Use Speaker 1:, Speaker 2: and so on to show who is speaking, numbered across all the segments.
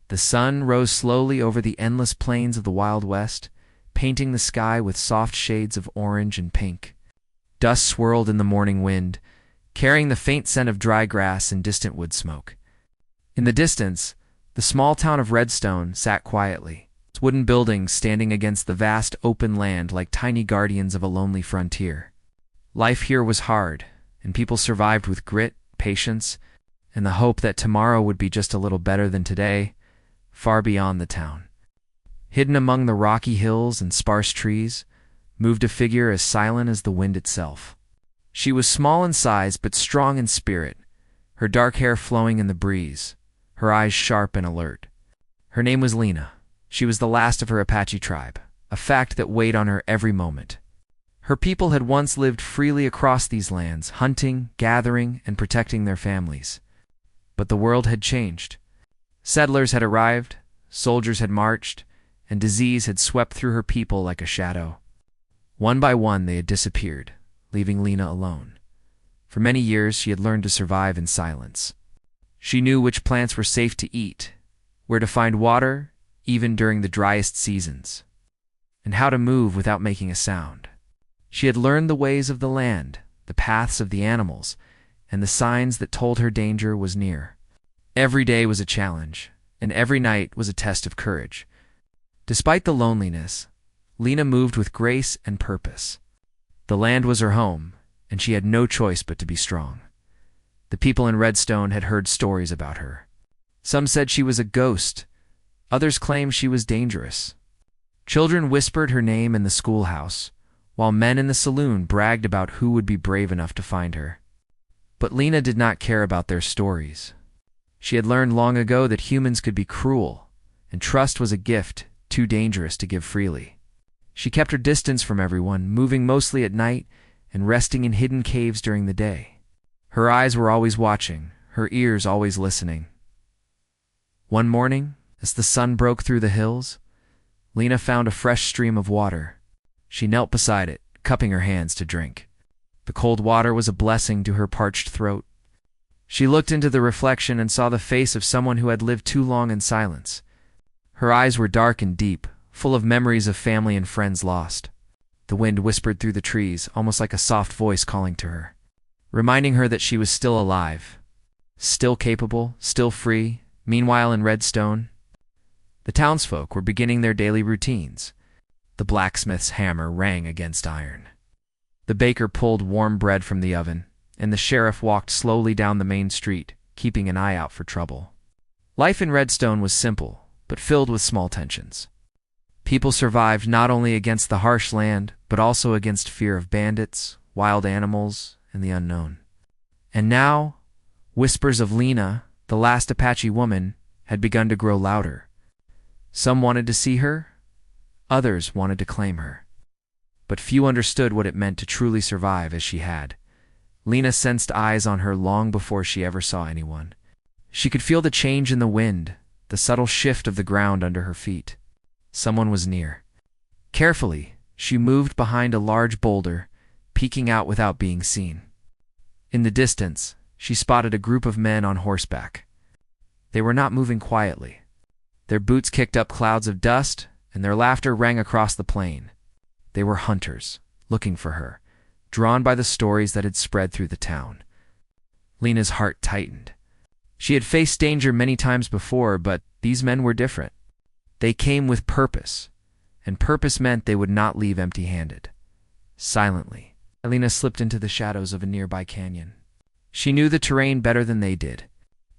Speaker 1: The sun rose slowly over the endless plains of the Wild West, painting the sky with soft shades of orange and pink. Dust swirled in the morning wind, carrying the faint scent of dry grass and distant wood smoke. In the distance, the small town of Redstone sat quietly, its wooden buildings standing against the vast open land like tiny guardians of a lonely frontier. Life here was hard, and people survived with grit, patience, and the hope that tomorrow would be just a little better than today, far beyond the town. Hidden among the rocky hills and sparse trees, moved a figure as silent as the wind itself. She was small in size but strong in spirit, her dark hair flowing in the breeze, her eyes sharp and alert. Her name was Lena. She was the last of her Apache tribe, a fact that weighed on her every moment. Her people had once lived freely across these lands, hunting, gathering, and protecting their families. But the world had changed. Settlers had arrived, soldiers had marched, and disease had swept through her people like a shadow. One by one they had disappeared, leaving Lena alone. For many years she had learned to survive in silence. She knew which plants were safe to eat, where to find water, even during the driest seasons, and how to move without making a sound. She had learned the ways of the land, the paths of the animals, and the signs that told her danger was near. Every day was a challenge, and every night was a test of courage. Despite the loneliness, Lena moved with grace and purpose. The land was her home, and she had no choice but to be strong. The people in Redstone had heard stories about her. Some said she was a ghost. Others claimed she was dangerous. Children whispered her name in the schoolhouse, while men in the saloon bragged about who would be brave enough to find her. But Lena did not care about their stories. She had learned long ago that humans could be cruel, and trust was a gift too dangerous to give freely. She kept her distance from everyone, moving mostly at night and resting in hidden caves during the day. Her eyes were always watching, her ears always listening. One morning, as the sun broke through the hills, Lena found a fresh stream of water. She knelt beside it, cupping her hands to drink. The cold water was a blessing to her parched throat. She looked into the reflection and saw the face of someone who had lived too long in silence. Her eyes were dark and deep, full of memories of family and friends lost. The wind whispered through the trees, almost like a soft voice calling to her, reminding her that she was still alive, still capable, still free. Meanwhile, in Redstone, the townsfolk were beginning their daily routines. The blacksmith's hammer rang against iron. The baker pulled warm bread from the oven, and the sheriff walked slowly down the main street, keeping an eye out for trouble. Life in Redstone was simple, but filled with small tensions. People survived not only against the harsh land, but also against fear of bandits, wild animals, and the unknown. And now, whispers of Lena, the last Apache woman, had begun to grow louder. Some wanted to see her, others wanted to claim her. But few understood what it meant to truly survive as she had. Lena sensed eyes on her long before she ever saw anyone. She could feel the change in the wind, the subtle shift of the ground under her feet. Someone was near. Carefully, she moved behind a large boulder, peeking out without being seen. In the distance, she spotted a group of men on horseback. They were not moving quietly. Their boots kicked up clouds of dust, and their laughter rang across the plain. They were hunters, looking for her, drawn by the stories that had spread through the town. Lena's heart tightened. She had faced danger many times before, but these men were different. They came with purpose, and purpose meant they would not leave empty-handed. Silently, Lena slipped into the shadows of a nearby canyon. She knew the terrain better than they did.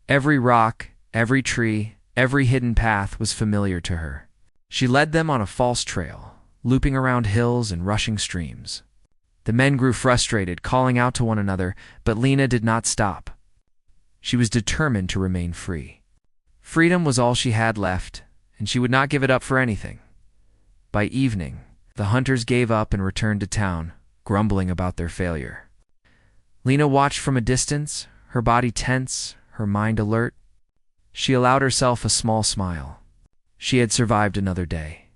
Speaker 1: Every rock, every tree, every hidden path was familiar to her. She led them on a false trail, looping around hills and rushing streams. The men grew frustrated, calling out to one another, but Lena did not stop. She was determined to remain free. Freedom was all she had left, and she would not give it up for anything. By evening, the hunters gave up and returned to town, grumbling about their failure. Lena watched from a distance, her body tense, her mind alert. She allowed herself a small smile. She had survived another day.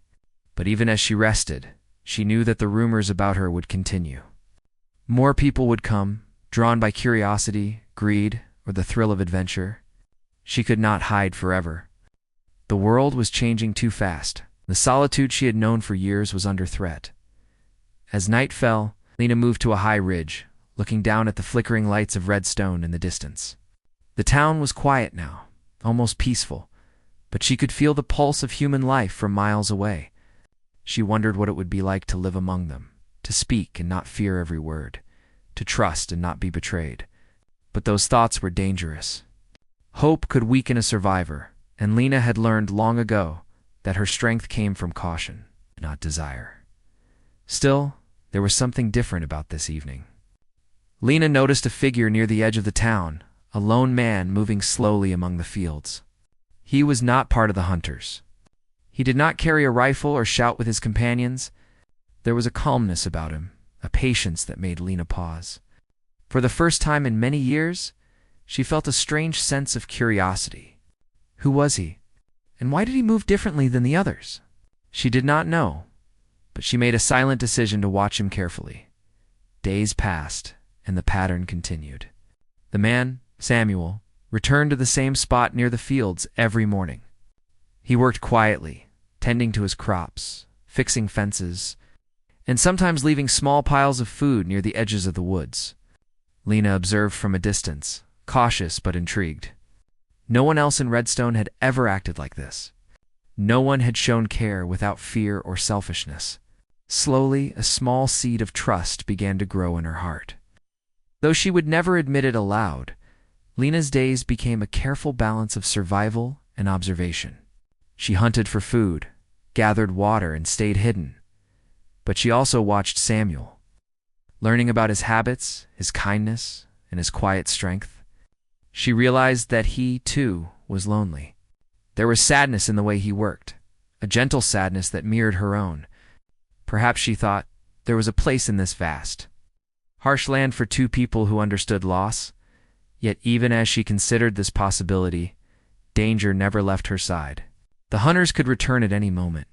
Speaker 1: But even as she rested, she knew that the rumors about her would continue. More people would come, drawn by curiosity, greed, or the thrill of adventure. She could not hide forever. The world was changing too fast. The solitude she had known for years was under threat. As night fell, Lena moved to a high ridge, looking down at the flickering lights of redstone in the distance. The town was quiet now, almost peaceful, but she could feel the pulse of human life from miles away. She wondered what it would be like to live among them, to speak and not fear every word, to trust and not be betrayed. But those thoughts were dangerous. Hope could weaken a survivor, and Lena had learned long ago that her strength came from caution, not desire. Still, there was something different about this evening. Lena noticed a figure near the edge of the town, a lone man moving slowly among the fields. He was not part of the hunters. He did not carry a rifle or shout with his companions. There was a calmness about him, a patience that made Lena pause. For the first time in many years, she felt a strange sense of curiosity. Who was he? And why did he move differently than the others? She did not know, but she made a silent decision to watch him carefully. Days passed, and the pattern continued. The man, Samuel, returned to the same spot near the fields every morning. He worked quietly, tending to his crops, fixing fences, and sometimes leaving small piles of food near the edges of the woods. Lena observed from a distance, cautious but intrigued. No one else in Redstone had ever acted like this. No one had shown care without fear or selfishness. Slowly, a small seed of trust began to grow in her heart. Though she would never admit it aloud, Lena's days became a careful balance of survival and observation. She hunted for food, gathered water, and stayed hidden. But she also watched Samuel, learning about his habits, his kindness, and his quiet strength. She realized that he, too, was lonely. There was sadness in the way he worked, a gentle sadness that mirrored her own. Perhaps, she thought, there was a place in this vast, harsh land for two people who understood loss. Yet even as she considered this possibility, danger never left her side. The hunters could return at any moment.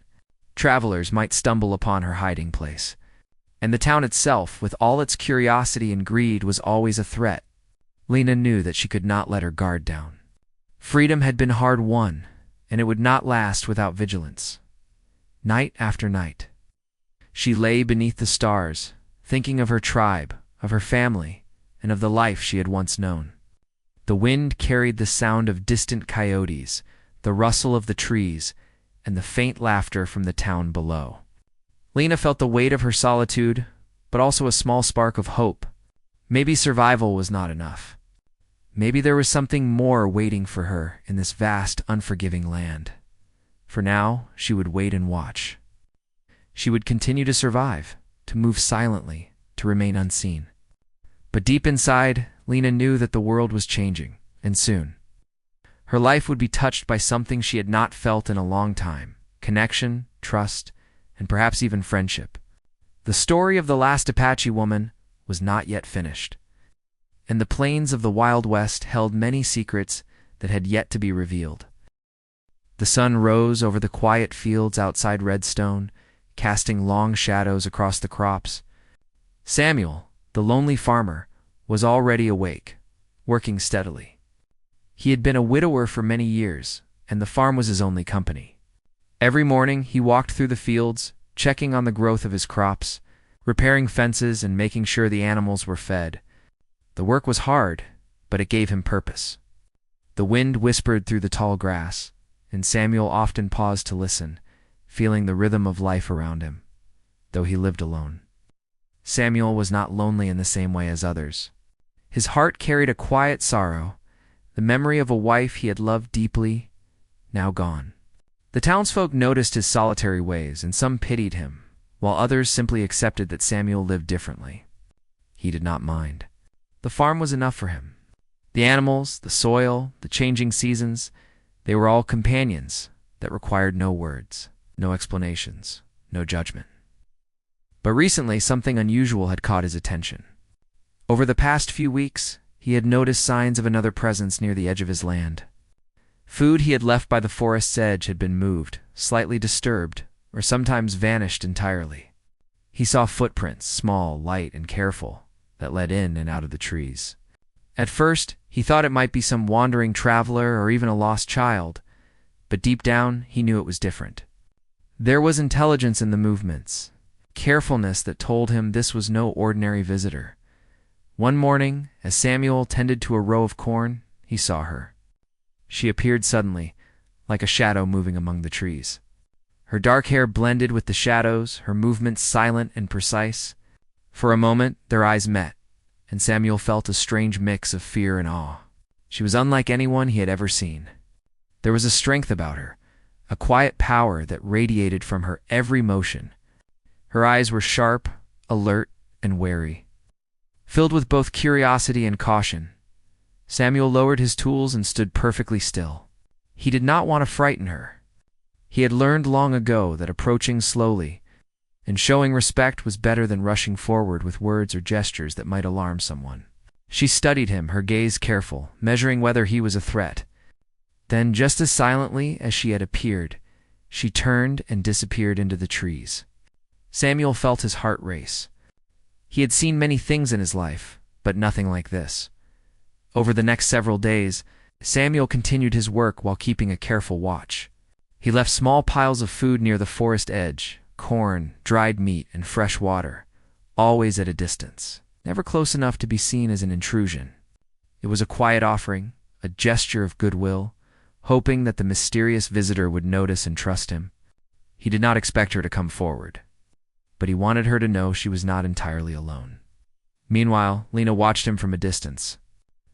Speaker 1: Travelers might stumble upon her hiding place. And the town itself, with all its curiosity and greed, was always a threat. Lena knew that she could not let her guard down. Freedom had been hard won, and it would not last without vigilance. Night after night, she lay beneath the stars, thinking of her tribe, of her family, and of the life she had once known. The wind carried the sound of distant coyotes, the rustle of the trees, and the faint laughter from the town below. Lena felt the weight of her solitude, but also a small spark of hope. Maybe survival was not enough. Maybe there was something more waiting for her in this vast, unforgiving land. For now, she would wait and watch. She would continue to survive, to move silently, to remain unseen. But deep inside, Lena knew that the world was changing, and soon. Her life would be touched by something she had not felt in a long time: connection, trust, and perhaps even friendship. The story of the last Apache woman was not yet finished, and the plains of the Wild West held many secrets that had yet to be revealed. The sun rose over the quiet fields outside Redstone, casting long shadows across the crops. Samuel, the lonely farmer, was already awake, working steadily. He had been a widower for many years, and the farm was his only company. Every morning he walked through the fields, checking on the growth of his crops, repairing fences, and making sure the animals were fed. The work was hard, but it gave him purpose. The wind whispered through the tall grass, and Samuel often paused to listen, feeling the rhythm of life around him, though he lived alone. Samuel was not lonely in the same way as others. His heart carried a quiet sorrow, the memory of a wife he had loved deeply, now gone. The townsfolk noticed his solitary ways, and some pitied him, while others simply accepted that Samuel lived differently. He did not mind. The farm was enough for him. The animals, the soil, the changing seasons, they were all companions that required no words, no explanations, no judgment. But recently, something unusual had caught his attention. Over the past few weeks, he had noticed signs of another presence near the edge of his land. Food he had left by the forest's edge had been moved, slightly disturbed, or sometimes vanished entirely. He saw footprints, small, light, and careful, that led in and out of the trees. At first, he thought it might be some wandering traveler or even a lost child, but deep down he knew it was different. There was intelligence in the movements, carefulness that told him this was no ordinary visitor. One morning, as Samuel tended to a row of corn, he saw her. She appeared suddenly, like a shadow moving among the trees. Her dark hair blended with the shadows, her movements silent and precise. For a moment, their eyes met, and Samuel felt a strange mix of fear and awe. She was unlike anyone he had ever seen. There was a strength about her, a quiet power that radiated from her every motion. Her eyes were sharp, alert, and wary. Filled with both curiosity and caution, Samuel lowered his tools and stood perfectly still. He did not want to frighten her. He had learned long ago that approaching slowly and showing respect was better than rushing forward with words or gestures that might alarm someone. She studied him, her gaze careful, measuring whether he was a threat. Then, just as silently as she had appeared, she turned and disappeared into the trees. Samuel felt his heart race. He had seen many things in his life, but nothing like this. Over the next several days, Samuel continued his work while keeping a careful watch. He left small piles of food near the forest edge, corn, dried meat, and fresh water, always at a distance, never close enough to be seen as an intrusion. It was a quiet offering, a gesture of goodwill, hoping that the mysterious visitor would notice and trust him. He did not expect her to come forward, but he wanted her to know she was not entirely alone. Meanwhile, Lena watched him from a distance.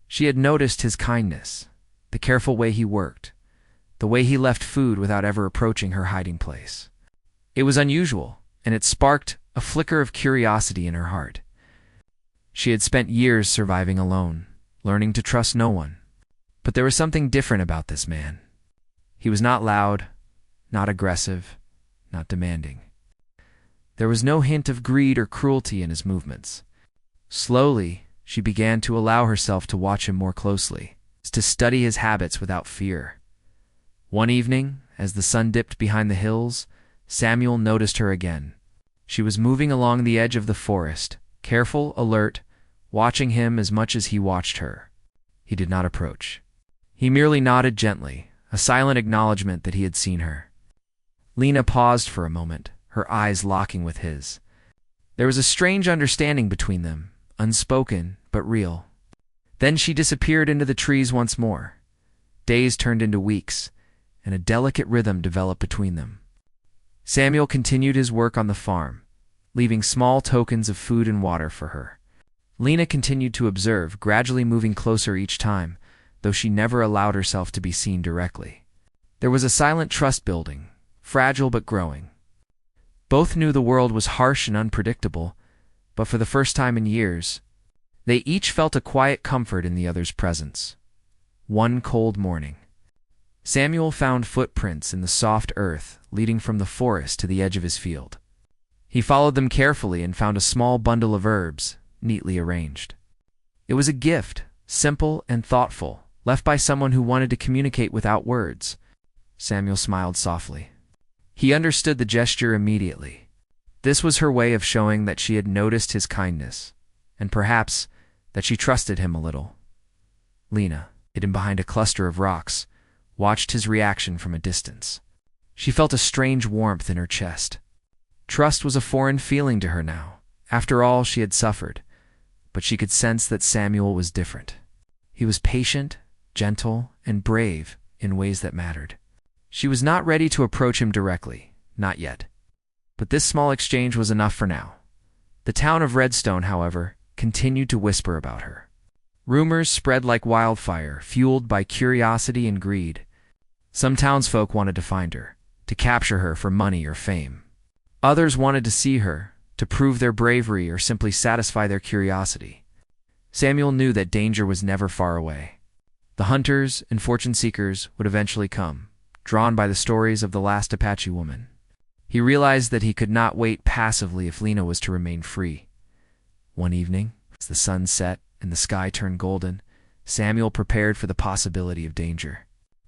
Speaker 1: She had noticed his kindness, the careful way he worked, the way he left food without ever approaching her hiding place. It was unusual, and it sparked a flicker of curiosity in her heart. She had spent years surviving alone, learning to trust no one. But there was something different about this man. He was not loud, not aggressive, not demanding. There was no hint of greed or cruelty in his movements. Slowly, she began to allow herself to watch him more closely, to study his habits without fear. One evening, as the sun dipped behind the hills, Samuel noticed her again. She was moving along the edge of the forest, careful, alert, watching him as much as he watched her. He did not approach. He merely nodded gently, a silent acknowledgement that he had seen her. Lena paused for a moment, her eyes locking with his. There was a strange understanding between them, unspoken but real. Then she disappeared into the trees once more. Days turned into weeks, and a delicate rhythm developed between them. Samuel continued his work on the farm, leaving small tokens of food and water for her. Lena continued to observe, gradually moving closer each time, though she never allowed herself to be seen directly. There was a silent trust building, fragile but growing. Both knew the world was harsh and unpredictable, but for the first time in years, they each felt a quiet comfort in the other's presence. One cold morning, Samuel found footprints in the soft earth leading from the forest to the edge of his field. He followed them carefully and found a small bundle of herbs, neatly arranged. It was a gift, simple and thoughtful, left by someone who wanted to communicate without words. Samuel smiled softly. He understood the gesture immediately. This was her way of showing that she had noticed his kindness, and perhaps that she trusted him a little. Lena, hidden behind a cluster of rocks, watched his reaction from a distance. She felt a strange warmth in her chest. Trust was a foreign feeling to her now. After all she had suffered, but she could sense that Samuel was different. He was patient, gentle, and brave in ways that mattered. She was not ready to approach him directly, not yet. But this small exchange was enough for now. The town of Redstone, however, continued to whisper about her. Rumors spread like wildfire, fueled by curiosity and greed. Some townsfolk wanted to find her, to capture her for money or fame. Others wanted to see her, to prove their bravery or simply satisfy their curiosity. Samuel knew that danger was never far away. The hunters and fortune seekers would eventually come, drawn by the stories of the last Apache woman. He realized that he could not wait passively if Lena was to remain free. One evening, as the sun set and the sky turned golden, Samuel prepared for the possibility of danger.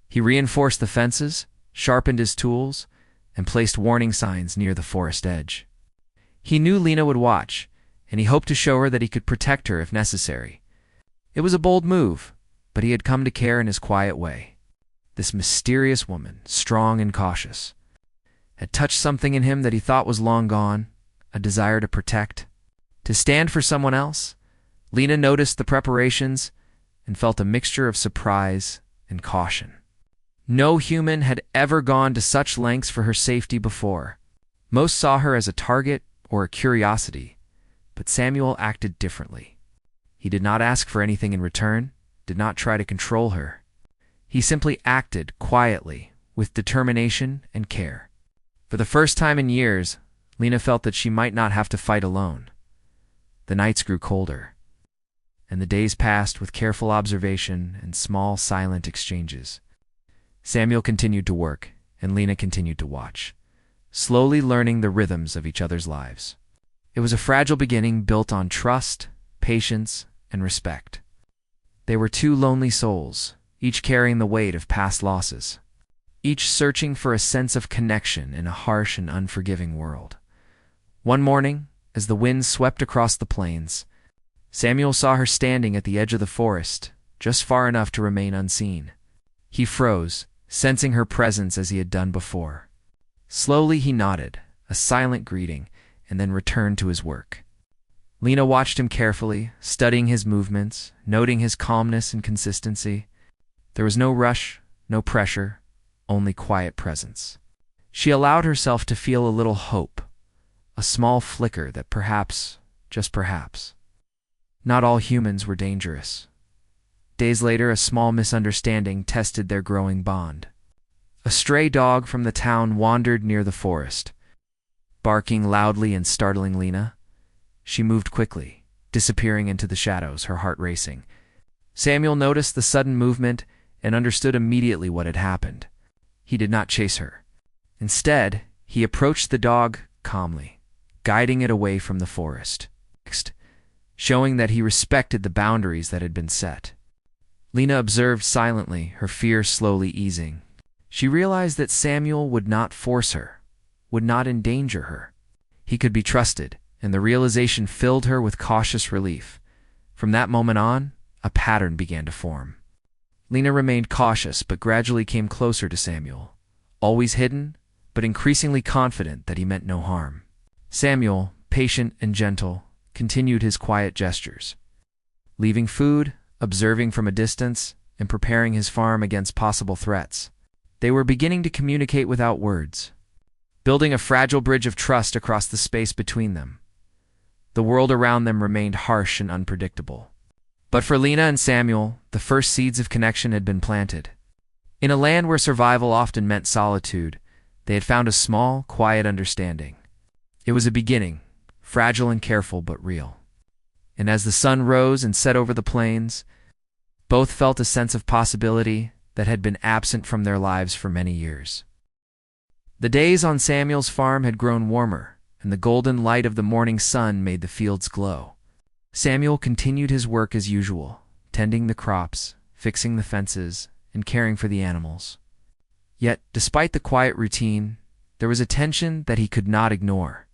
Speaker 1: He reinforced the fences, sharpened his tools, and placed warning signs near the forest edge. He knew Lena would watch, and he hoped to show her that he could protect her if necessary. It was a bold move, but he had come to care in his quiet way. this mysterious woman, strong and cautious, had touched something in him that he thought was long gone, a desire to protect, to stand for someone else. Lena noticed the preparations and felt a mixture of surprise and caution. No human had ever gone to such lengths for her safety before. Most saw her as a target or a curiosity, but Samuel acted differently. He did not ask for anything in return, did not try to control her. He simply acted quietly, with determination and care. For the first time in years, Lena felt that she might not have to fight alone. The nights grew colder, and the days passed with careful observation and small, silent exchanges. Samuel continued to work, and Lena continued to watch, slowly learning the rhythms of each other's lives. It was a fragile beginning built on trust, patience, and respect. They were two lonely souls, each carrying the weight of past losses, each searching for a sense of connection in a harsh and unforgiving world. One morning, as the wind swept across the plains, Samuel saw her standing at the edge of the forest, just far enough to remain unseen. He froze, sensing her presence as he had done before. Slowly he nodded, a silent greeting, and then returned to his work. Lena watched him carefully, studying his movements, noting his calmness and consistency. There was no rush, no pressure, only quiet presence. She allowed herself to feel a little hope, a small flicker that perhaps, just perhaps, not all humans were dangerous. Days later, a small misunderstanding tested their growing bond. A stray dog from the town wandered near the forest, barking loudly and startling Lena. She moved quickly, disappearing into the shadows, her heart racing. Samuel noticed the sudden movement and understood immediately what had happened. He did not chase her. Instead, he approached the dog calmly, guiding it away from the forest, showing that he respected the boundaries that had been set. Lena observed silently, her fear slowly easing. She realized that Samuel would not force her, would not endanger her. He could be trusted, and the realization filled her with cautious relief. From that moment on, a pattern began to form. Lena remained cautious but gradually came closer to Samuel, always hidden, but increasingly confident that he meant no harm. Samuel, patient and gentle, continued his quiet gestures, leaving food, observing from a distance, and preparing his farm against possible threats. They were beginning to communicate without words, building a fragile bridge of trust across the space between them. The world around them remained harsh and unpredictable. But for Lena and Samuel, the first seeds of connection had been planted. In a land where survival often meant solitude, they had found a small, quiet understanding. It was a beginning, fragile and careful but real. And as the sun rose and set over the plains, both felt a sense of possibility that had been absent from their lives for many years. The days on Samuel's farm had grown warmer, and the golden light of the morning sun made the fields glow. Samuel continued his work as usual, tending the crops, fixing the fences, and caring for the animals. Yet, despite the quiet routine, there was a tension that he could not ignore.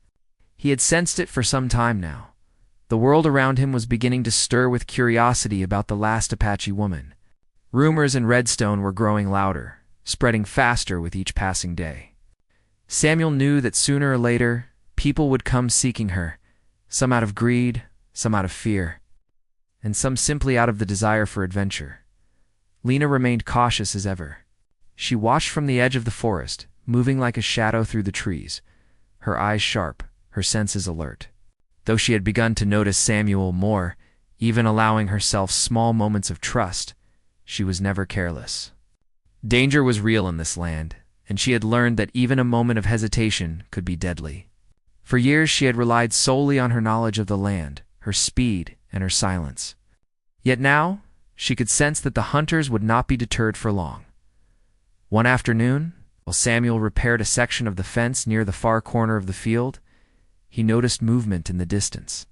Speaker 1: He had sensed it for some time now. The world around him was beginning to stir with curiosity about the last Apache woman. Rumors in Redstone were growing louder, spreading faster with each passing day. Samuel knew that sooner or later, people would come seeking her, some out of greed, some out of fear, and some simply out of the desire for adventure. Lena remained cautious as ever. She watched from the edge of the forest, moving like a shadow through the trees, her eyes sharp, her senses alert. Though she had begun to notice Samuel more, even allowing herself small moments of trust, she was never careless. Danger was real in this land, and she had learned that even a moment of hesitation could be deadly. For years she had relied solely on her knowledge of the land, her speed, and her silence. Yet now, she could sense that the hunters would not be deterred for long. One afternoon, while Samuel repaired a section of the fence near the far corner of the field, he noticed movement in the distance.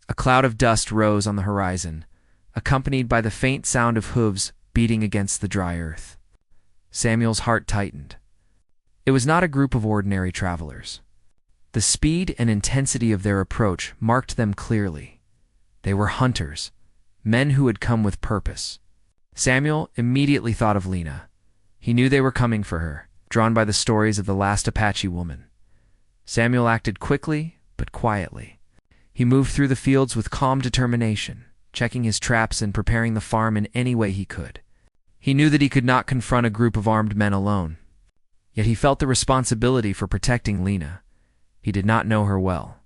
Speaker 1: A cloud of dust rose on the horizon, accompanied by the faint sound of hooves beating against the dry earth. Samuel's heart tightened. It was not a group of ordinary travelers. The speed and intensity of their approach marked them clearly. They were hunters, men who had come with purpose. Samuel immediately thought of Lena. He knew they were coming for her, drawn by the stories of the last Apache woman. Samuel acted quickly, but quietly. He moved through the fields with calm determination, checking his traps and preparing the farm in any way he could. He knew that he could not confront a group of armed men alone. Yet he felt the responsibility for protecting Lena. He did not know her well,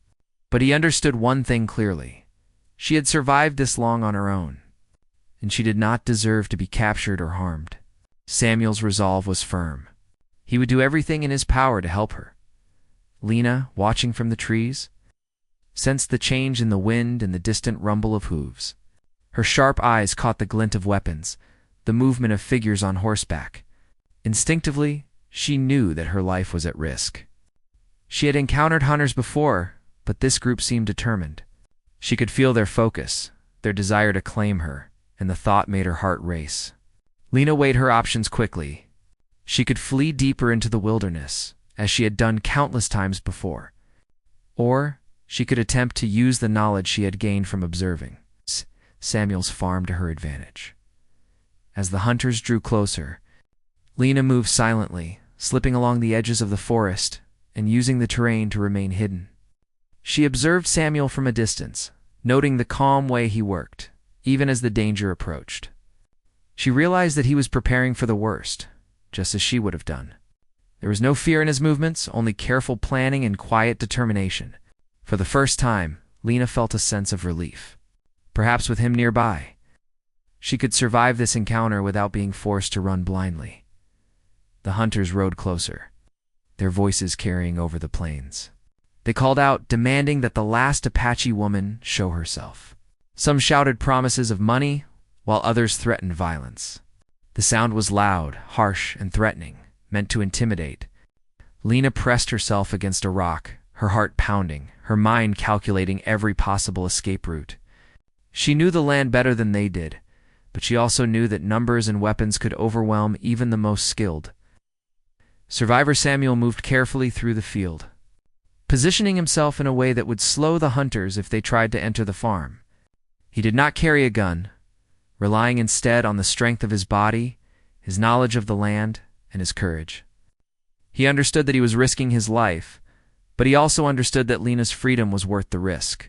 Speaker 1: but he understood one thing clearly. She had survived this long on her own, and she did not deserve to be captured or harmed. Samuel's resolve was firm. He would do everything in his power to help her. Lena, watching from the trees, sensed the change in the wind and the distant rumble of hooves. Her sharp eyes caught the glint of weapons, the movement of figures on horseback. Instinctively, she knew that her life was at risk. She had encountered hunters before, but this group seemed determined. She could feel their focus, their desire to claim her, and the thought made her heart race. Lena weighed her options quickly. She could flee deeper into the wilderness, as she had done countless times before. Or she could attempt to use the knowledge she had gained from observing Samuel's farm to her advantage. As the hunters drew closer, Lena moved silently, slipping along the edges of the forest and using the terrain to remain hidden. She observed Samuel from a distance, noting the calm way he worked, even as the danger approached. She realized that he was preparing for the worst, just as she would have done. There was no fear in his movements, only careful planning and quiet determination. For the first time, Lena felt a sense of relief. Perhaps with him nearby, she could survive this encounter without being forced to run blindly. The hunters rode closer, their voices carrying over the plains. They called out, demanding that the last Apache woman show herself. Some shouted promises of money, while others threatened violence. The sound was loud, harsh, and threatening, meant to intimidate. Lena pressed herself against a rock, her heart pounding, her mind calculating every possible escape route. She knew the land better than they did, but she also knew that numbers and weapons could overwhelm even the most skilled. Survivor Samuel moved carefully through the field, positioning himself in a way that would slow the hunters if they tried to enter the farm. He did not carry a gun, relying instead on the strength of his body, his knowledge of the land, and his courage. He understood that he was risking his life, but he also understood that Lena's freedom was worth the risk.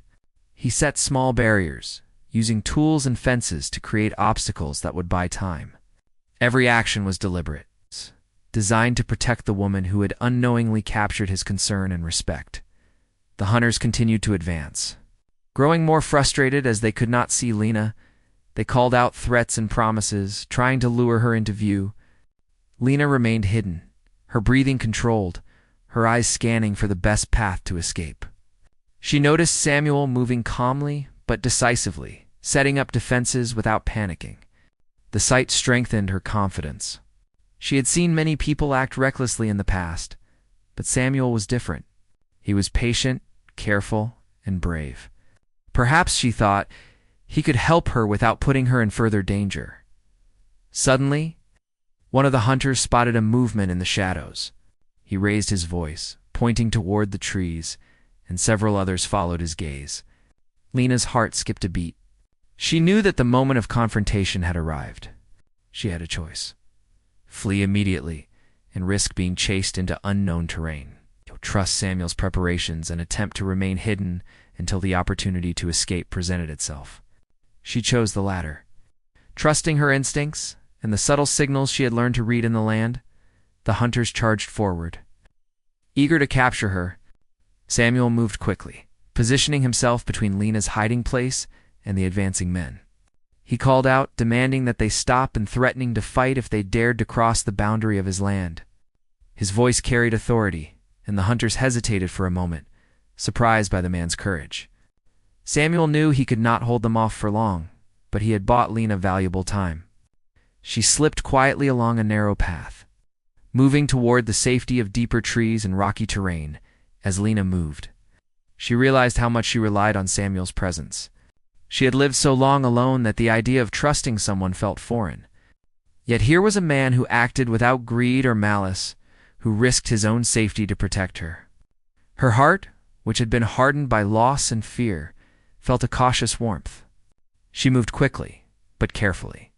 Speaker 1: He set small barriers, using tools and fences to create obstacles that would buy time. Every action was deliberate, designed to protect the woman who had unknowingly captured his concern and respect. The hunters continued to advance. Growing more frustrated as they could not see Lena, they called out threats and promises, trying to lure her into view. Lena remained hidden, her breathing controlled, her eyes scanning for the best path to escape. She noticed Samuel moving calmly but decisively, setting up defenses without panicking. The sight strengthened her confidence. She had seen many people act recklessly in the past, but Samuel was different. He was patient, careful, and brave. Perhaps, she thought, he could help her without putting her in further danger. Suddenly, one of the hunters spotted a movement in the shadows. He raised his voice, pointing toward the trees, and several others followed his gaze. Lena's heart skipped a beat. She knew that the moment of confrontation had arrived. She had a choice: flee immediately and risk being chased into unknown terrain, trust Samuel's preparations and attempt to remain hidden until the opportunity to escape presented itself. She chose the latter. Trusting her instincts and the subtle signals she had learned to read in the land, the hunters charged forward. Eager to capture her, Samuel moved quickly, positioning himself between Lena's hiding place and the advancing men. He called out, demanding that they stop and threatening to fight if they dared to cross the boundary of his land. His voice carried authority, and the hunters hesitated for a moment, surprised by the man's courage. Samuel knew he could not hold them off for long, but he had bought Lena valuable time. She slipped quietly along a narrow path, moving toward the safety of deeper trees and rocky terrain. As Lena moved, she realized how much she relied on Samuel's presence. She had lived so long alone that the idea of trusting someone felt foreign. Yet here was a man who acted without greed or malice, who risked his own safety to protect her. Her heart, which had been hardened by loss and fear, felt a cautious warmth. She moved quickly, but carefully.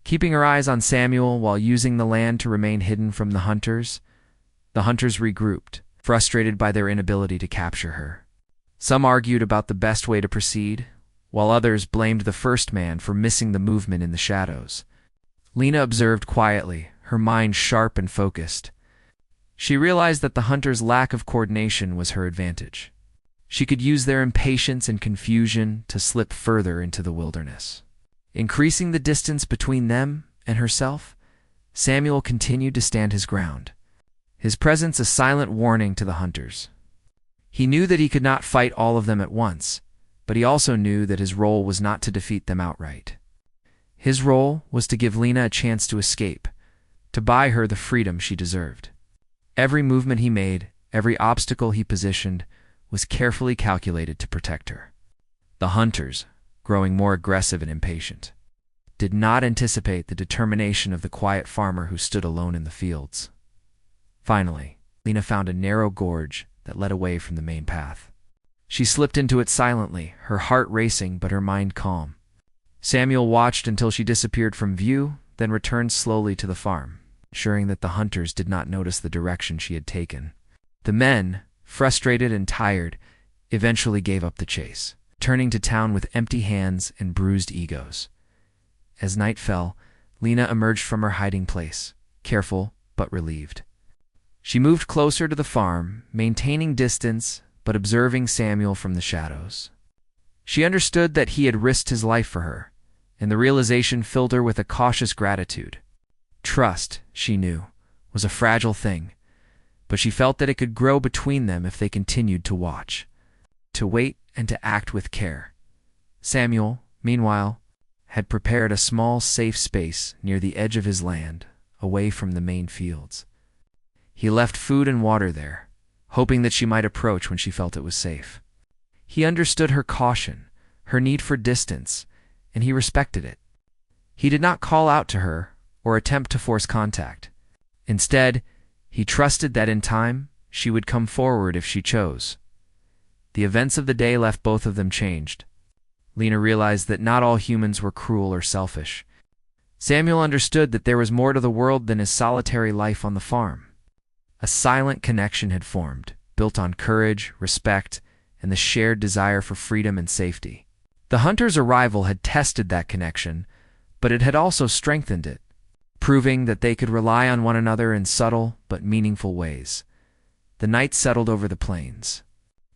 Speaker 1: Keeping her eyes on Samuel while using the land to remain hidden from the hunters regrouped, frustrated by their inability to capture her. Some argued about the best way to proceed, while others blamed the first man for missing the movement in the shadows. Lena observed quietly, her mind sharp and focused. She realized that the hunters' lack of coordination was her advantage. She could use their impatience and confusion to slip further into the wilderness. Increasing the distance between them and herself, Samuel continued to stand his ground, his presence a silent warning to the hunters. He knew that he could not fight all of them at once, but he also knew that his role was not to defeat them outright. His role was to give Lena a chance to escape, to buy her the freedom she deserved. Every movement he made, every obstacle he positioned, was carefully calculated to protect her. The hunters, growing more aggressive and impatient, did not anticipate the determination of the quiet farmer who stood alone in the fields. Finally, Lena found a narrow gorge that led away from the main path. She slipped into it silently, her heart racing but her mind calm. Samuel watched until she disappeared from view, then returned slowly to the farm, ensuring that the hunters did not notice the direction she had taken. The men, frustrated and tired, eventually gave up the chase, turning to town with empty hands and bruised egos. As night fell, Lena emerged from her hiding place, careful but relieved. She moved closer to the farm, maintaining distance but observing Samuel from the shadows. She understood that he had risked his life for her, and the realization filled her with a cautious gratitude. Trust, she knew, was a fragile thing, but she felt that it could grow between them if they continued to watch, to wait and to act with care. Samuel, meanwhile, had prepared a small, safe space near the edge of his land, away from the main fields. He left food and water there, hoping that she might approach when she felt it was safe. He understood her caution, her need for distance, and he respected it. He did not call out to her or attempt to force contact. Instead, he trusted that in time she would come forward if she chose. The events of the day left both of them changed. Lena realized that not all humans were cruel or selfish. Samuel understood that there was more to the world than his solitary life on the farm. A silent connection had formed, built on courage, respect, and the shared desire for freedom and safety. The hunters' arrival had tested that connection, but it had also strengthened it, proving that they could rely on one another in subtle but meaningful ways. The night settled over the plains,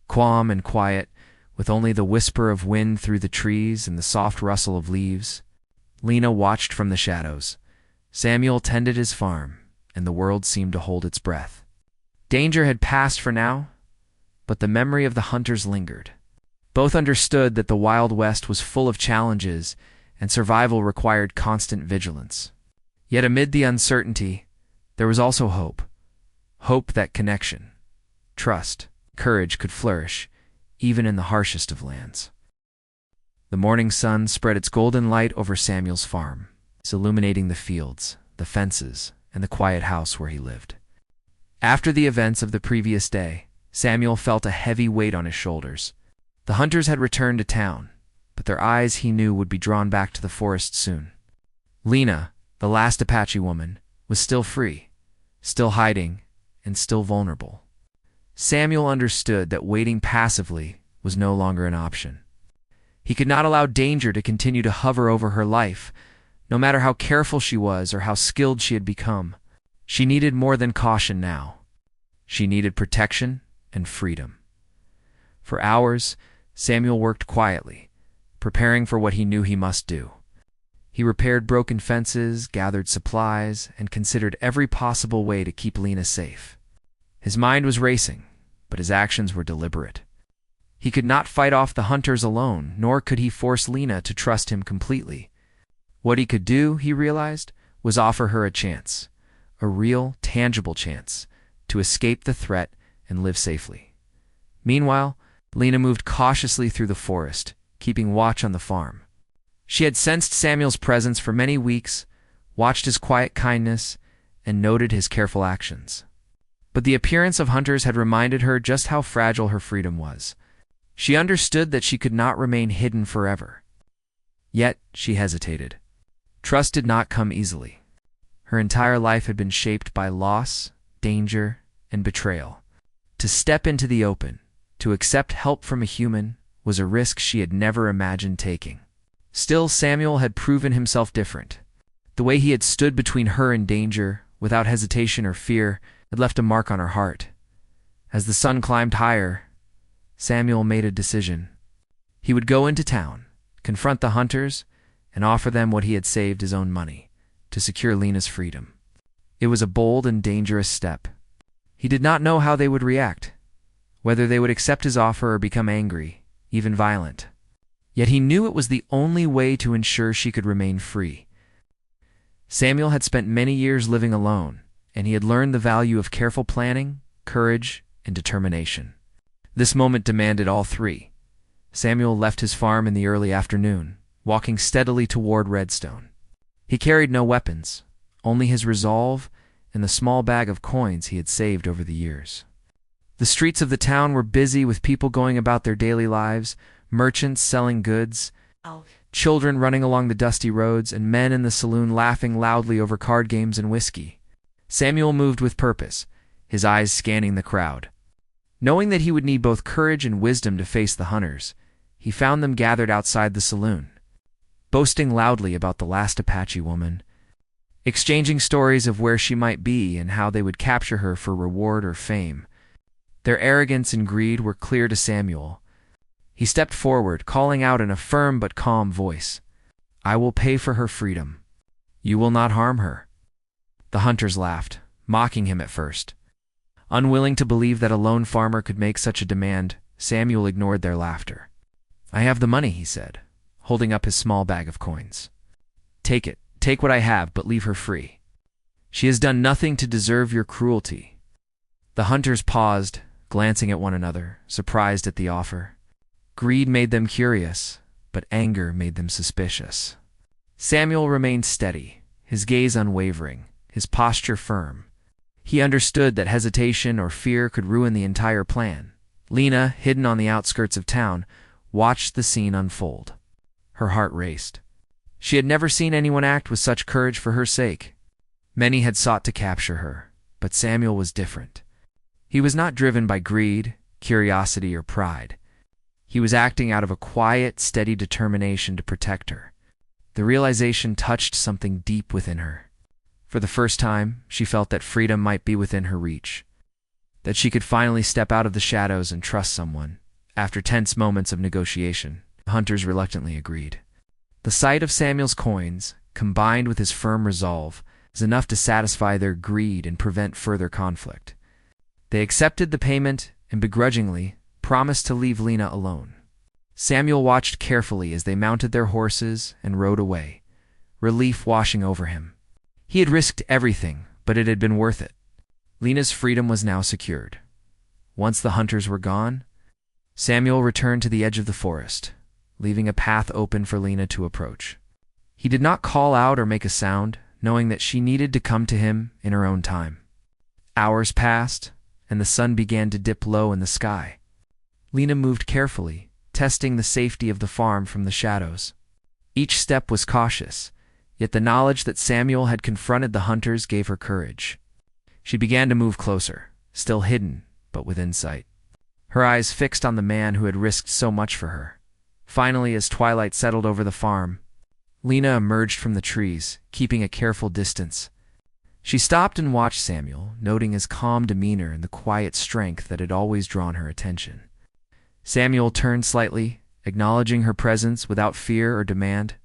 Speaker 1: calm and quiet, with only the whisper of wind through the trees and the soft rustle of leaves. Lena watched from the shadows. Samuel tended his farm, and the world seemed to hold its breath. Danger had passed for now, but the memory of the hunters lingered. Both understood that the Wild West was full of challenges, and survival required constant vigilance. Yet amid the uncertainty, there was also hope. Hope that connection, trust, courage could flourish, even in the harshest of lands. The morning sun spread its golden light over Samuel's farm, illuminating the fields, the fences, and the quiet house where he lived. After the events of the previous day, Samuel felt a heavy weight on his shoulders. The hunters had returned to town, but their eyes, he knew, would be drawn back to the forest soon. Lena, the last Apache woman, was still free, still hiding, and still vulnerable. Samuel understood that waiting passively was no longer an option. He could not allow danger to continue to hover over her life, no matter how careful she was or how skilled she had become. She needed more than caution now. She needed protection and freedom. For hours, Samuel worked quietly, preparing for what he knew he must do. He repaired broken fences, gathered supplies, and considered every possible way to keep Lena safe. His mind was racing, but his actions were deliberate. He could not fight off the hunters alone, nor could he force Lena to trust him completely. What he could do, he realized, was offer her a chance, a real, tangible chance, to escape the threat and live safely. Meanwhile, Lena moved cautiously through the forest, keeping watch on the farm. She had sensed Samuel's presence for many weeks, watched his quiet kindness, and noted his careful actions. But the appearance of hunters had reminded her just how fragile her freedom was. She understood that she could not remain hidden forever. Yet she hesitated. Trust did not come easily. Her entire life had been shaped by loss, danger, and betrayal. To step into the open, to accept help from a human, was a risk she had never imagined taking. Still, Samuel had proven himself different. The way he had stood between her and danger, without hesitation or fear, had left a mark on her heart. As the sun climbed higher, Samuel made a decision. He would go into town, confront the hunters, and offer them what he had saved his own money, to secure Lena's freedom. It was a bold and dangerous step. He did not know how they would react, whether they would accept his offer or become angry, even violent. Yet he knew it was the only way to ensure she could remain free. Samuel had spent many years living alone, and he had learned the value of careful planning, courage, and determination. This moment demanded all three. Samuel left his farm in the early afternoon, walking steadily toward Redstone. He carried no weapons, only his resolve and the small bag of coins he had saved over the years. The streets of the town were busy with people going about their daily lives, merchants selling goods, children running along the dusty roads, and men in the saloon laughing loudly over card games and whiskey. Samuel moved with purpose, his eyes scanning the crowd. Knowing that he would need both courage and wisdom to face the hunters, he found them gathered outside the saloon, boasting loudly about the last Apache woman, exchanging stories of where she might be and how they would capture her for reward or fame. Their arrogance and greed were clear to Samuel. He stepped forward, calling out in a firm but calm voice, "I will pay for her freedom. You will not harm her." The hunters laughed, mocking him at first. Unwilling to believe that a lone farmer could make such a demand, Samuel ignored their laughter. "I have the money," he said, holding up his small bag of coins. "Take it. Take what I have, but leave her free. She has done nothing to deserve your cruelty." The hunters paused, glancing at one another, surprised at the offer. Greed made them curious, but anger made them suspicious. Samuel remained steady, his gaze unwavering, his posture firm. He understood that hesitation or fear could ruin the entire plan. Lena, hidden on the outskirts of town, watched the scene unfold. Her heart raced. She had never seen anyone act with such courage for her sake. Many had sought to capture her, but Samuel was different. He was not driven by greed, curiosity, or pride. He was acting out of a quiet, steady determination to protect her. The realization touched something deep within her. For the first time, she felt that freedom might be within her reach, that she could finally step out of the shadows and trust someone. After tense moments of negotiation, the hunters reluctantly agreed. The sight of Samuel's coins, combined with his firm resolve, was enough to satisfy their greed and prevent further conflict. They accepted the payment and begrudgingly promised to leave Lena alone. Samuel watched carefully as they mounted their horses and rode away, relief washing over him. He had risked everything, but it had been worth it. Lena's freedom was now secured. Once the hunters were gone, Samuel returned to the edge of the forest, leaving a path open for Lena to approach. He did not call out or make a sound, knowing that she needed to come to him in her own time. Hours passed, and the sun began to dip low in the sky. Lena moved carefully, testing the safety of the farm from the shadows. Each step was cautious, yet the knowledge that Samuel had confronted the hunters gave her courage. She began to move closer, still hidden, but within sight. Her eyes fixed on the man who had risked so much for her. Finally, as twilight settled over the farm, Lena emerged from the trees, keeping a careful distance. She stopped and watched Samuel, noting his calm demeanor and the quiet strength that had always drawn her attention. Samuel turned slightly, acknowledging her presence without fear or demand.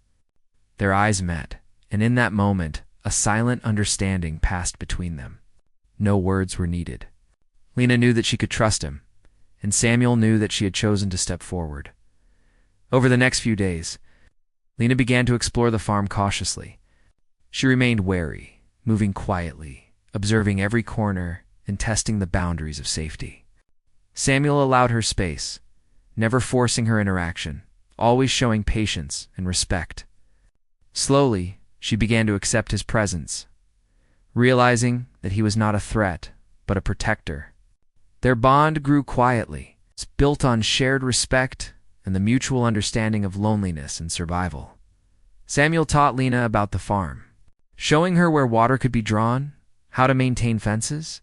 Speaker 1: Their eyes met, and in that moment, a silent understanding passed between them. No words were needed. Lena knew that she could trust him, and Samuel knew that she had chosen to step forward. Over the next few days, Lena began to explore the farm cautiously. She remained wary, moving quietly, observing every corner and testing the boundaries of safety. Samuel allowed her space, never forcing her interaction, always showing patience and respect. Slowly, she began to accept his presence, realizing that he was not a threat, but a protector. Their bond grew quietly, built on shared respect and the mutual understanding of loneliness and survival. Samuel taught Lena about the farm, showing her where water could be drawn, how to maintain fences,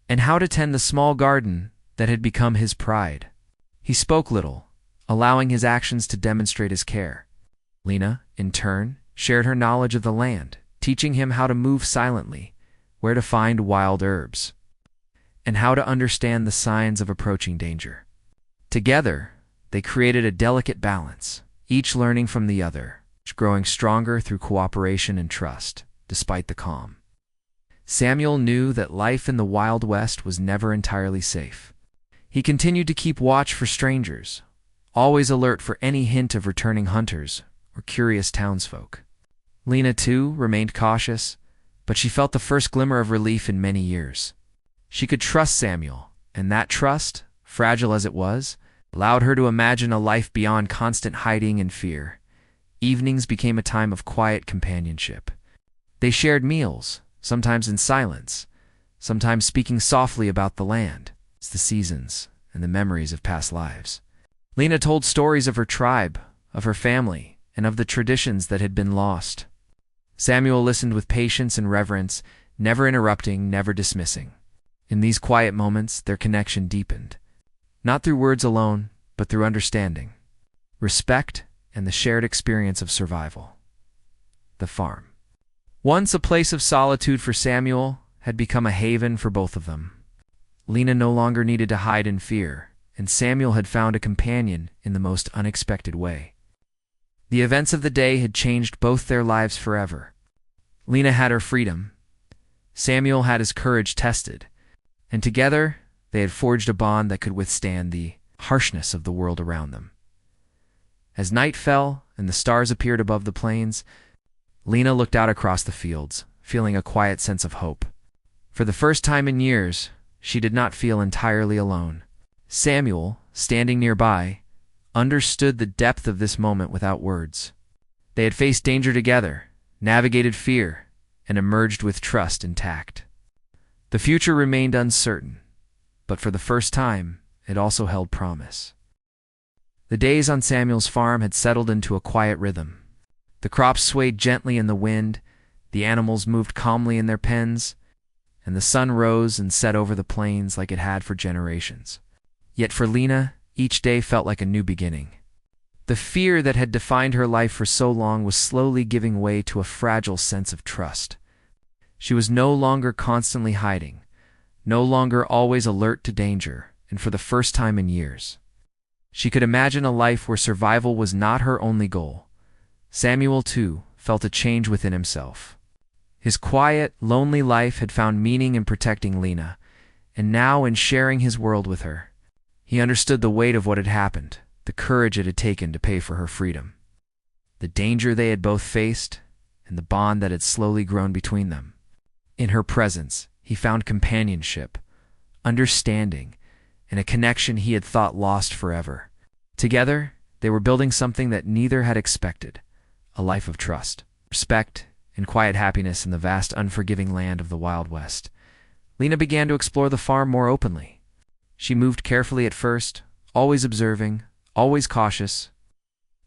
Speaker 1: and how to tend the small garden that had become his pride. He spoke little, allowing his actions to demonstrate his care. Lena, in turn, shared her knowledge of the land, teaching him how to move silently, where to find wild herbs, and how to understand the signs of approaching danger. Together, they created a delicate balance, each learning from the other, growing stronger through cooperation and trust, despite the calm. Samuel knew that life in the Wild West was never entirely safe. He continued to keep watch for strangers, always alert for any hint of returning hunters or curious townsfolk. Lena, too, remained cautious, but she felt the first glimmer of relief in many years. She could trust Samuel, and that trust, fragile as it was, allowed her to imagine a life beyond constant hiding and fear. Evenings became a time of quiet companionship. They shared meals, sometimes in silence, sometimes speaking softly about the land, the seasons, and the memories of past lives. Lena told stories of her tribe, of her family, and of the traditions that had been lost. Samuel listened with patience and reverence, never interrupting, never dismissing. In these quiet moments, their connection deepened, not through words alone, but through understanding, respect, and the shared experience of survival. The farm, once a place of solitude for Samuel, had become a haven for both of them. Lena no longer needed to hide in fear, and Samuel had found a companion in the most unexpected way. The events of the day had changed both their lives forever. Lena had her freedom. Samuel had his courage tested, and together they had forged a bond that could withstand the harshness of the world around them. As night fell and the stars appeared above the plains, Lena looked out across the fields, feeling a quiet sense of hope. For the first time in years, she did not feel entirely alone. Samuel, standing nearby, understood the depth of this moment without words. They had faced danger together, navigated fear, and emerged with trust intact. The future remained uncertain, but for the first time, it also held promise. The days on Samuel's farm had settled into a quiet rhythm. The crops swayed gently in the wind, the animals moved calmly in their pens, and the sun rose and set over the plains like it had for generations. Yet for Lena, each day felt like a new beginning. The fear that had defined her life for so long was slowly giving way to a fragile sense of trust. She was no longer constantly hiding, no longer always alert to danger, and for the first time in years, she could imagine a life where survival was not her only goal. Samuel, too, felt a change within himself. His quiet, lonely life had found meaning in protecting Lena, and now in sharing his world with her. He understood the weight of what had happened, the courage it had taken to pay for her freedom, the danger they had both faced, and the bond that had slowly grown between them. In her presence, he found companionship, understanding, and a connection he had thought lost forever. Together, they were building something that neither had expected, a life of trust, respect, and quiet happiness in the vast, unforgiving land of the Wild West. Lena began to explore the farm more openly. She moved carefully at first, always observing, always cautious,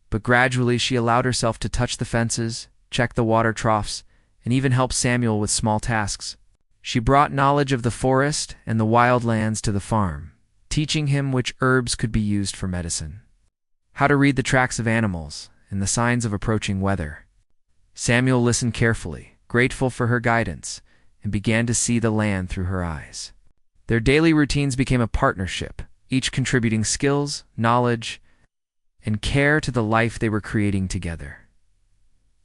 Speaker 1: but gradually she allowed herself to touch the fences, check the water troughs, and even help Samuel with small tasks. She brought knowledge of the forest and the wild lands to the farm, teaching him which herbs could be used for medicine, how to read the tracks of animals, and the signs of approaching weather. Samuel listened carefully, grateful for her guidance, and began to see the land through her eyes. Their daily routines became a partnership, each contributing skills, knowledge, and care to the life they were creating together.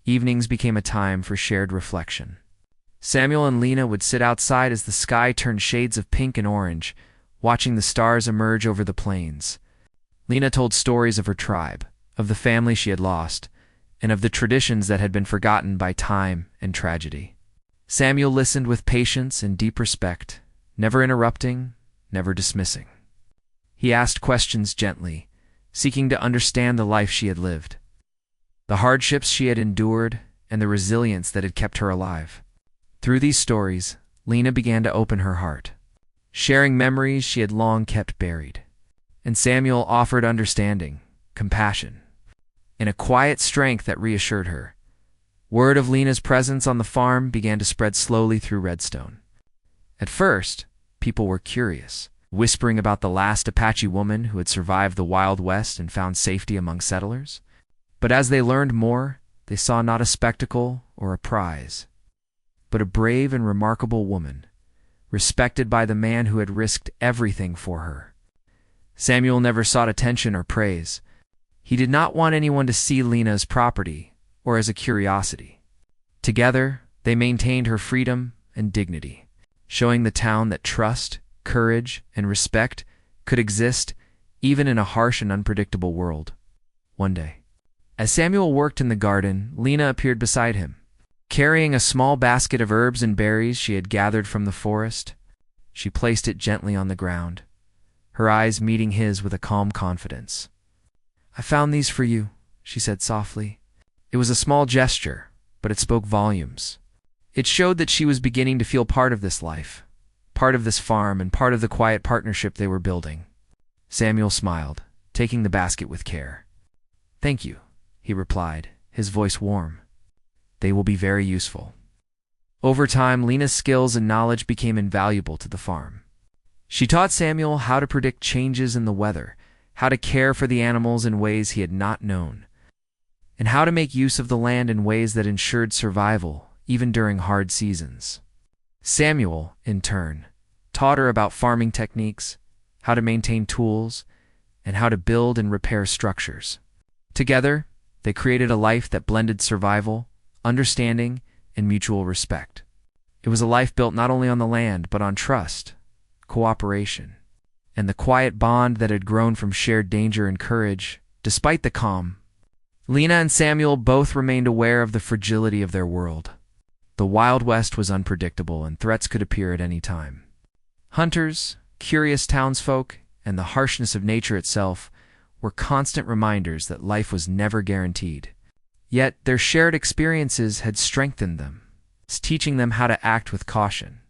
Speaker 1: Evenings became a time for shared reflection. Samuel and Lena would sit outside as the sky turned shades of pink and orange, watching the stars emerge over the plains. Lena told stories of her tribe, of the family she had lost, and of the traditions that had been forgotten by time and tragedy. Samuel listened with patience and deep respect, never interrupting, never dismissing. He asked questions gently, seeking to understand the life she had lived, the hardships she had endured, and the resilience that had kept her alive. Through these stories, Lena began to open her heart, sharing memories she had long kept buried. And Samuel offered understanding, compassion, and a quiet strength that reassured her. Word of Lena's presence on the farm began to spread slowly through Redstone. At first, people were curious, whispering about the last Apache woman who had survived the Wild West and found safety among settlers. But as they learned more, they saw not a spectacle or a prize, but a brave and remarkable woman, respected by the man who had risked everything for her. Samuel never sought attention or praise. He did not want anyone to see Lena as property or as a curiosity. Together, they maintained her freedom and dignity, showing the town that trust, courage, and respect could exist even in a harsh and unpredictable world. One day, as Samuel worked in the garden, Lena appeared beside him, carrying a small basket of herbs and berries she had gathered from the forest. She placed it gently on the ground, her eyes meeting his with a calm confidence. "I found these for you," she said softly. It was a small gesture, but it spoke volumes. It showed that she was beginning to feel part of this life, part of this farm, and part of the quiet partnership they were building. Samuel smiled, taking the basket with care. "Thank you," he replied, his voice warm. "They will be very useful." Over time, Lena's skills and knowledge became invaluable to the farm. She taught Samuel how to predict changes in the weather, how to care for the animals in ways he had not known, and how to make use of the land in ways that ensured survival, even during hard seasons. Samuel, in turn, taught her about farming techniques, how to maintain tools, and how to build and repair structures. Together, they created a life that blended survival, understanding, and mutual respect. It was a life built not only on the land, but on trust, cooperation, and the quiet bond that had grown from shared danger and courage. Despite the calm, Lena and Samuel both remained aware of the fragility of their world. The Wild West was unpredictable, and threats could appear at any time. Hunters, curious townsfolk, and the harshness of nature itself were constant reminders that life was never guaranteed. Yet their shared experiences had strengthened them, teaching them how to act with caution,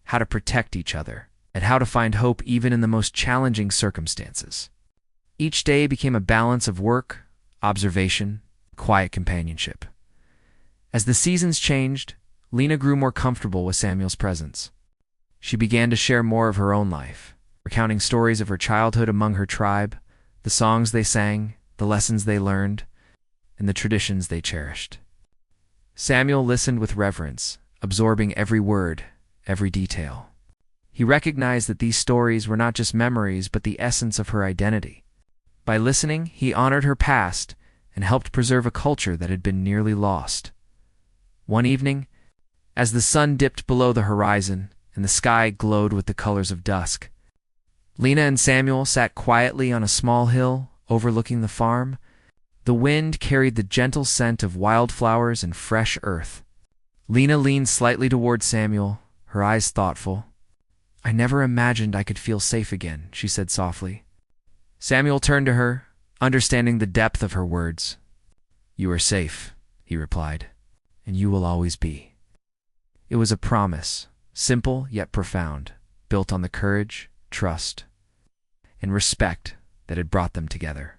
Speaker 1: how to protect each other, and how to find hope even in the most challenging circumstances. Each day became a balance of work, observation, quiet companionship. As the seasons changed, Lena grew more comfortable with Samuel's presence. She began to share more of her own life, recounting stories of her childhood among her tribe, the songs they sang, the lessons they learned, and the traditions they cherished. Samuel listened with reverence, absorbing every word, every detail. He recognized that these stories were not just memories, but the essence of her identity. By listening, he honored her past and helped preserve a culture that had been nearly lost. One evening, as the sun dipped below the horizon and the sky glowed with the colors of dusk, Lena and Samuel sat quietly on a small hill overlooking the farm. The wind carried the gentle scent of wildflowers and fresh earth. Lena leaned slightly toward Samuel, her eyes thoughtful. "I never imagined I could feel safe again," she said softly. Samuel turned to her, understanding the depth of her words. "You are safe," he replied, "and you will always be." It was a promise, simple yet profound, built on the courage, trust, and respect that had brought them together.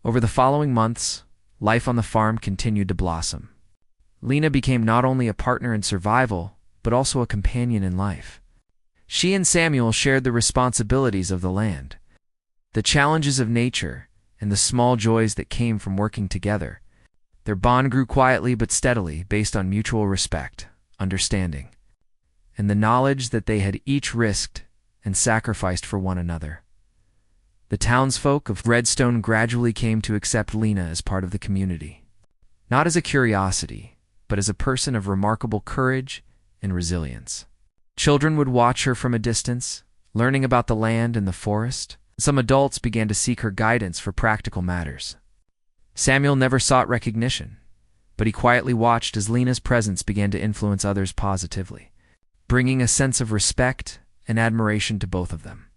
Speaker 1: Over the following months, life on the farm continued to blossom. Lena became not only a partner in survival, but also a companion in life. She and Samuel shared the responsibilities of the land, the challenges of nature, and the small joys that came from working together. Their bond grew quietly but steadily, based on mutual respect, understanding, and the knowledge that they had each risked and sacrificed for one another. The townsfolk of Redstone gradually came to accept Lena as part of the community, not as a curiosity, but as a person of remarkable courage and resilience. Children would watch her from a distance, learning about the land and the forest. Some adults began to seek her guidance for practical matters. Samuel never sought recognition, but he quietly watched as Lena's presence began to influence others positively, bringing a sense of respect and admiration to both of them.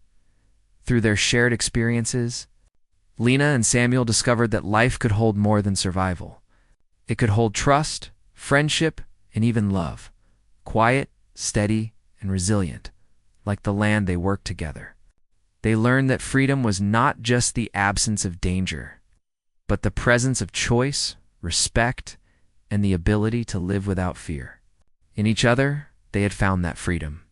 Speaker 1: Through their shared experiences, Lena and Samuel discovered that life could hold more than survival. It could hold trust, friendship, and even love, quiet, steady, and resilient, like the land they worked together. They learned that freedom was not just the absence of danger, but the presence of choice, respect, and the ability to live without fear. In each other, they had found that freedom,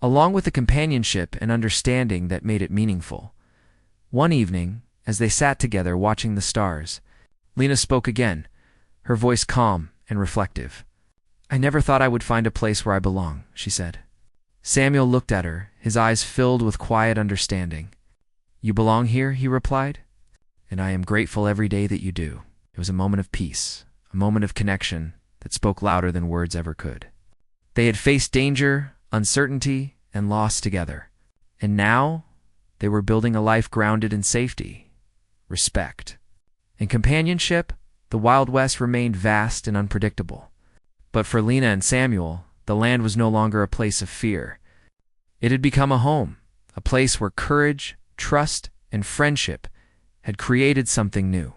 Speaker 1: along with the companionship and understanding that made it meaningful. One evening, as they sat together watching the stars, Lena spoke again, her voice calm and reflective. "I never thought I would find a place where I belong," she said. Samuel looked at her, his eyes filled with quiet understanding. "You belong here," he replied, "and I am grateful every day that you do." It was a moment of peace, a moment of connection that spoke louder than words ever could. They had faced danger, uncertainty, and loss together, and now they were building a life grounded in safety, respect, and companionship. The Wild West remained vast and unpredictable. But for Lena and Samuel, the land was no longer a place of fear. It had become a home, a place where courage, trust, and friendship had created something new.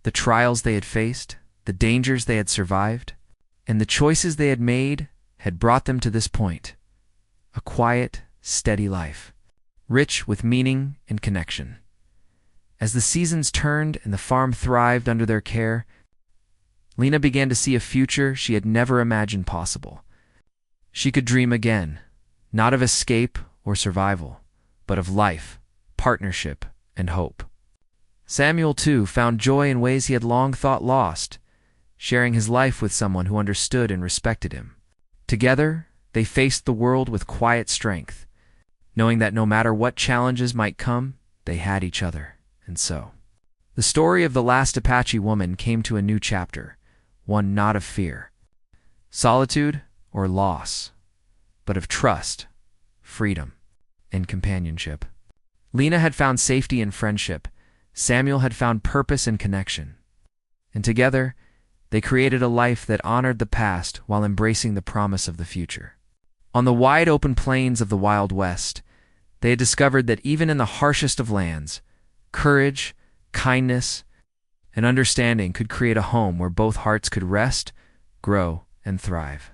Speaker 1: The trials they had faced, the dangers they had survived, and the choices they had made had brought them to this point. A quiet, steady life, rich with meaning and connection. As the seasons turned and the farm thrived under their care, Lena began to see a future she had never imagined possible. She could dream again, not of escape or survival, but of life, partnership, and hope. Samuel, too, found joy in ways he had long thought lost, sharing his life with someone who understood and respected him. Together, they faced the world with quiet strength, knowing that no matter what challenges might come, they had each other. And so, the story of the last Apache woman came to a new chapter, one not of fear, solitude, or loss, but of trust, freedom, and companionship. Lena had found safety in friendship. Samuel had found purpose in connection. And together, they created a life that honored the past while embracing the promise of the future. On the wide open plains of the Wild West, they had discovered that even in the harshest of lands, courage, kindness, and understanding could create a home where both hearts could rest, grow, and thrive.